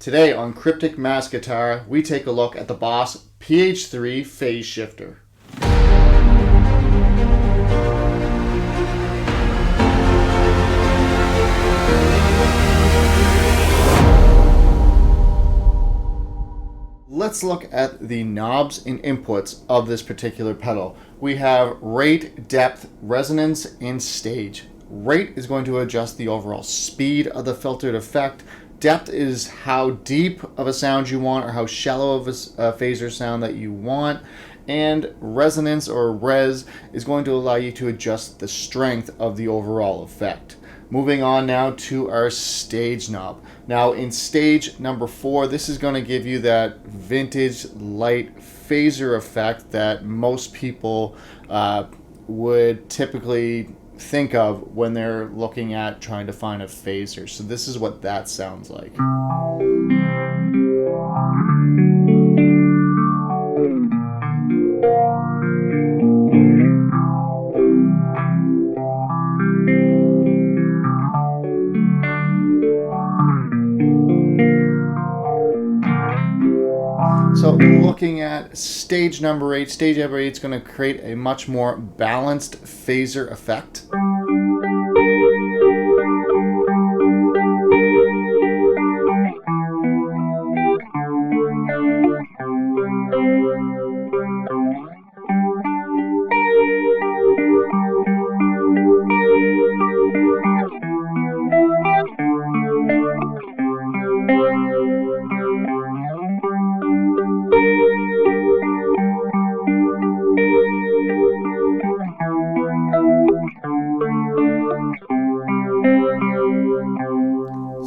Today on Cryptic Mass Guitar, we take a look at the Boss PH-3 phase shifter. Let's look at the knobs and inputs of this particular pedal. We have rate, depth, resonance, and stage. Rate is going to adjust the overall speed of the filtered effect. Depth is how deep of a sound you want or how shallow of a phaser sound that you want. And resonance, or res, is going to allow you to adjust the strength of the overall effect. Moving on now to our stage knob. Now in stage number 4, this is going to give you that vintage light phaser effect that most people would typically think of when they're looking at trying to find a phaser. So this is what that sounds like. So looking at stage number 8 is going to create a much more balanced phaser effect.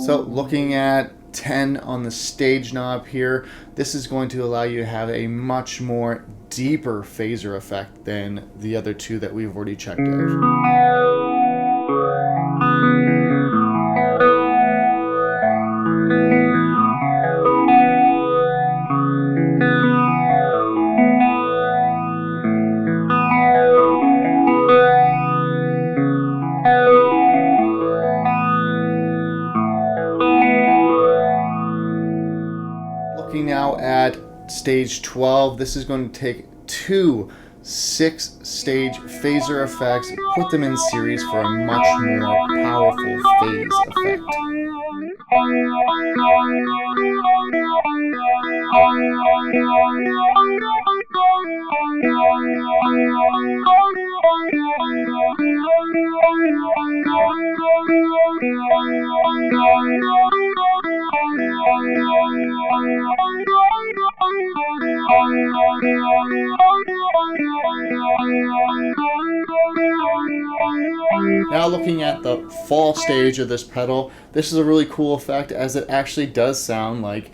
So looking at 10 on the stage knob here, this is going to allow you to have a much more deeper phaser effect than the other two that we've already checked out. Looking now at stage 12, this is going to take two 6-stage phaser effects, put them in series for a much more powerful phase effect. Now looking at the fall stage of this pedal, this is a really cool effect as it actually does sound like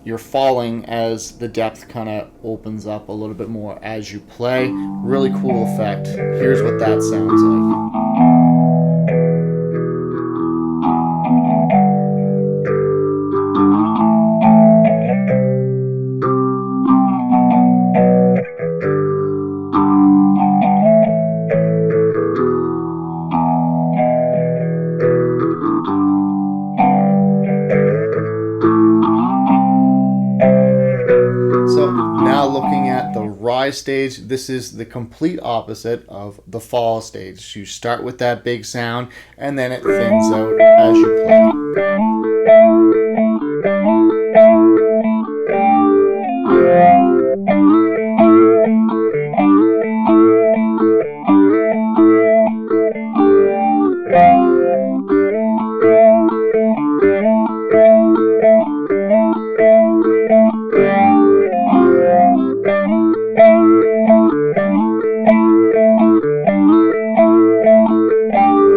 you're falling as the depth kind of opens up a little bit more as you play. Really cool effect. Here's what that sounds like. So now looking at the rise stage, this is the complete opposite of the fall stage. You start with that big sound and then it thins out as you play.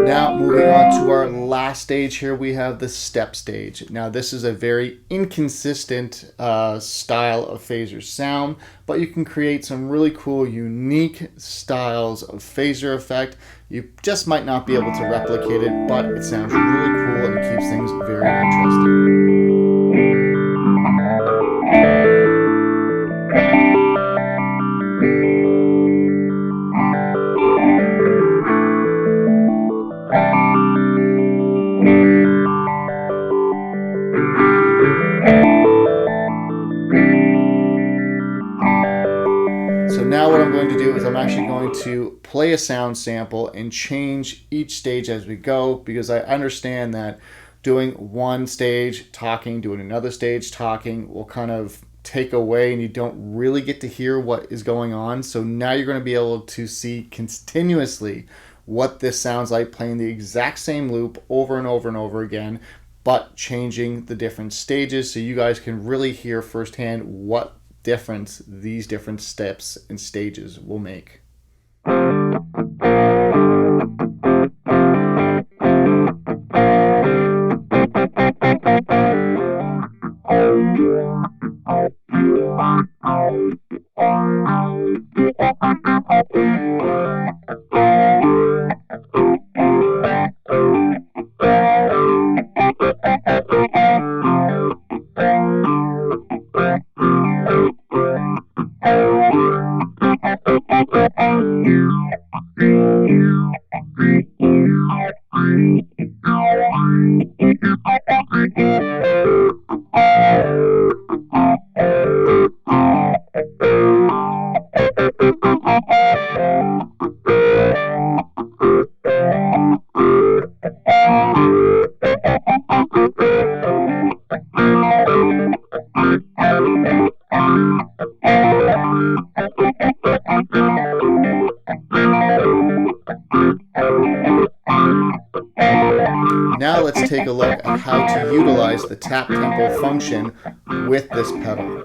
Now moving on to our last stage here, we have the step stage. Now this is a very inconsistent style of phaser sound, but you can create some really cool, unique styles of phaser effect. You just might not be able to replicate it, but it sounds really cool and it keeps things very interesting. Thank you. I'm actually going to play a sound sample and change each stage as we go, because I understand that doing one stage talking, doing another stage talking will kind of take away and you don't really get to hear what is going on. So now you're going to be able to see continuously what this sounds like playing the exact same loop over and over and over again, but changing the different stages so you guys can really hear firsthand what difference these different steps and stages will make. Now let's take a look at how to utilize the tap tempo function with this pedal.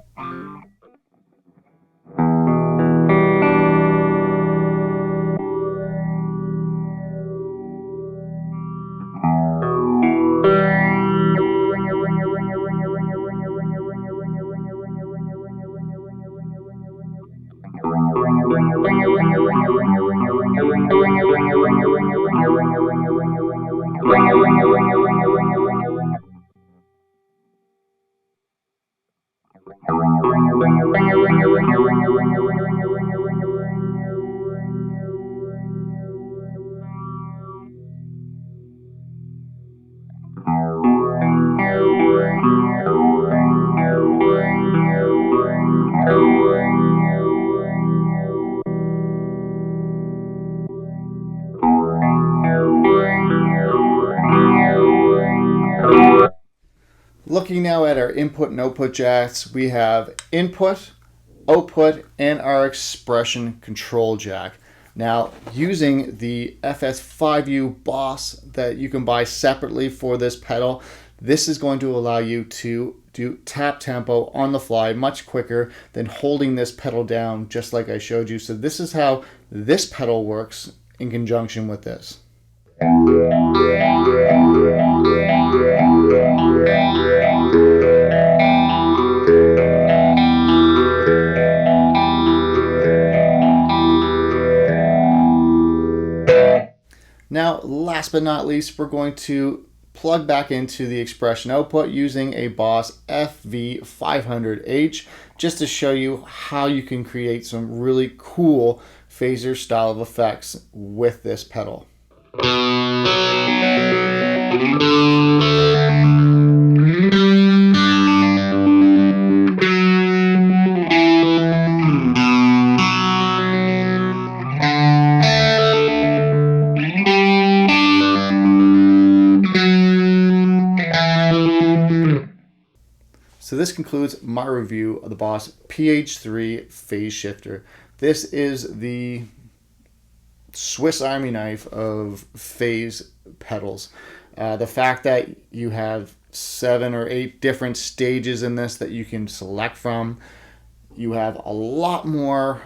Looking now at our input and output jacks, we have input, output, and our expression control jack. Now, using the FS5U Boss that you can buy separately for this pedal, this is going to allow you to do tap tempo on the fly much quicker than holding this pedal down just like I showed you. So this is how this pedal works in conjunction with this. Now, last but not least, we're going to plug back into the expression output using a Boss FV500H just to show you how you can create some really cool phaser style of effects with this pedal. So this concludes my review of the Boss PH-3 phase shifter. This is the Swiss Army knife of phase pedals. The fact that you have 7 or 8 different stages in this that you can select from. You have a lot more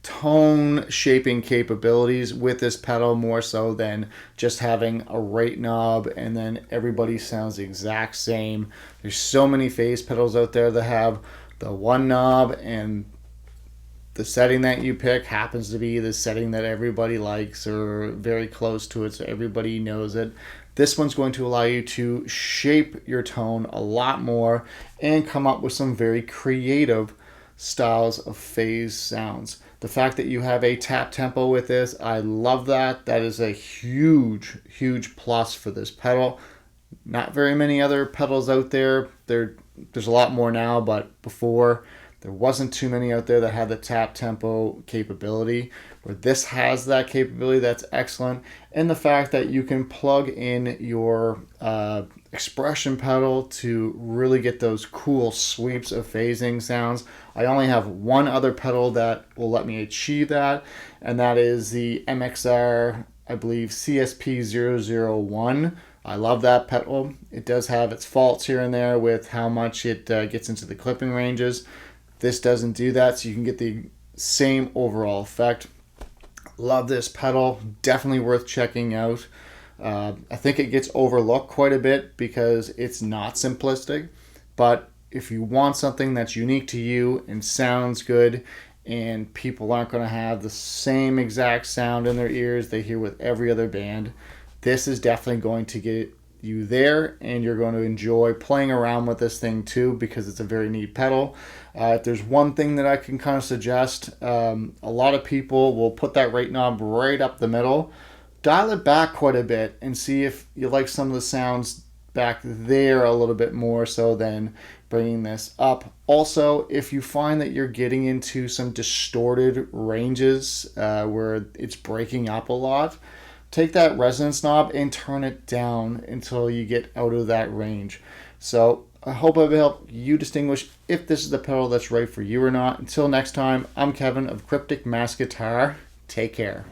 tone shaping capabilities with this pedal, more so than just having a rate knob and then everybody sounds the exact same. There's so many phase pedals out there that have the one knob and the setting that you pick happens to be the setting that everybody likes or very close to it, so everybody knows it. This one's going to allow you to shape your tone a lot more and come up with some very creative styles of phase sounds. The fact that you have a tap tempo with this, I love that. That is a huge, huge plus for this pedal. Not very many other pedals out there. There's a lot more now, but before There wasn't too many out there that had the tap tempo capability, where this has that capability. That's excellent. And the fact that you can plug in your expression pedal to really get those cool sweeps of phasing sounds. I only have one other pedal that will let me achieve that, and that is the MXR, I believe, CSP001. I love that pedal. It does have its faults here and there with how much it gets into the clipping ranges. This doesn't do that, so you can get the same overall effect. Love this pedal. Definitely worth checking out. I think it gets overlooked quite a bit because it's not simplistic, but if you want something that's unique to you and sounds good, and people aren't going to have the same exact sound in their ears they hear with every other band, this is definitely going to get you there, and you're going to enjoy playing around with this thing too, because it's a very neat pedal. If there's one thing that I can kind of suggest, a lot of people will put that rate knob right up the middle. Dial it back quite a bit and see if you like some of the sounds back there a little bit more so than bringing this up. Also, if you find that you're getting into some distorted ranges where it's breaking up a lot, take that resonance knob and turn it down until you get out of that range. So I hope I've helped you distinguish if this is the pedal that's right for you or not. Until next time, I'm Kevin of Cryptic Mass Guitar. Take care.